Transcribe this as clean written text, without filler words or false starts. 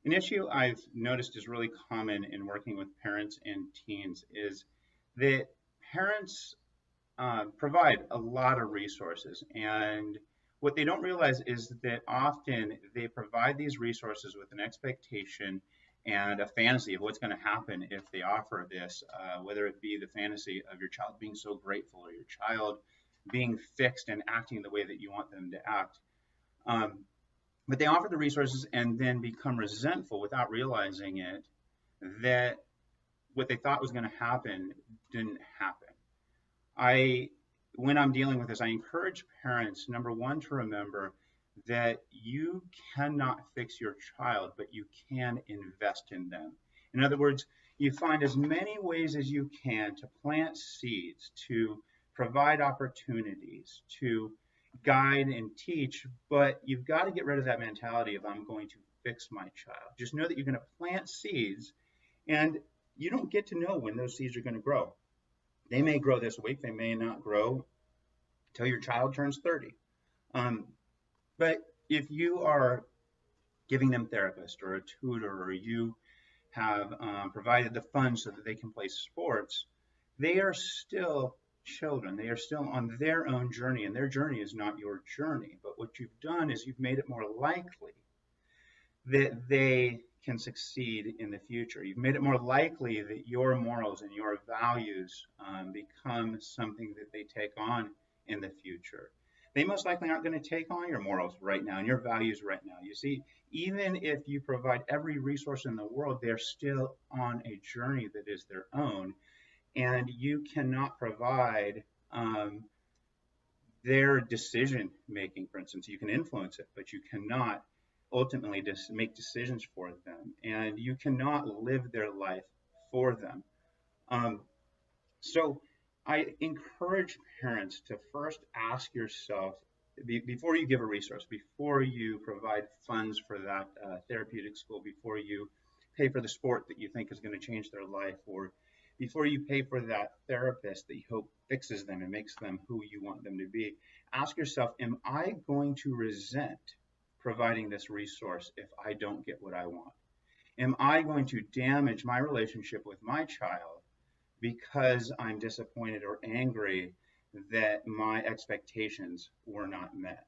An issue I've noticed is really common in working with parents and teens is that parents provide a lot of resources. And what they don't realize is that often they provide these resources with an expectation and a fantasy of what's going to happen if they offer this, whether it be the fantasy of your child being so grateful or your child being fixed and acting the way that you want them to act. Um, but they offer the resources and then become resentful without realizing it that what they thought was going to happen didn't happen. I, when I'm dealing with this, I encourage parents, number one, to remember that you cannot fix your child, but you can invest in them. In other words, you find as many ways as you can to plant seeds, to provide opportunities, to guide and teach, but you've got to get rid of that mentality of I'm going to fix my child. Just know that you're going to plant seeds and you don't get to know when those seeds are going to grow. They may grow this week, they may not grow till your child turns 30. Um, but if you are giving them therapist or a tutor, or you have provided the funds so that they can play sports, they are still children. They are still on their own journey, and their journey is not your journey. But what you've done is you've made it more likely that they can succeed in the future. You've made it more likely that your morals and your values become something that they take on in the future. They most likely aren't going to take on your morals right now and your values right now. You see, even if you provide every resource in the world, they're still on a journey that is their own. And you cannot provide their decision making, for instance. You can influence it, but you cannot ultimately just make decisions for them, and you cannot live their life for them. Um, so I encourage parents to first ask yourself, before you give a resource, before you provide funds for that therapeutic school, before you pay for the sport that you think is going to change their life, or before you pay for that therapist that you hope fixes them and makes them who you want them to be, ask yourself, am I going to resent providing this resource if I don't get what I want? Am I going to damage my relationship with my child because I'm disappointed or angry that my expectations were not met?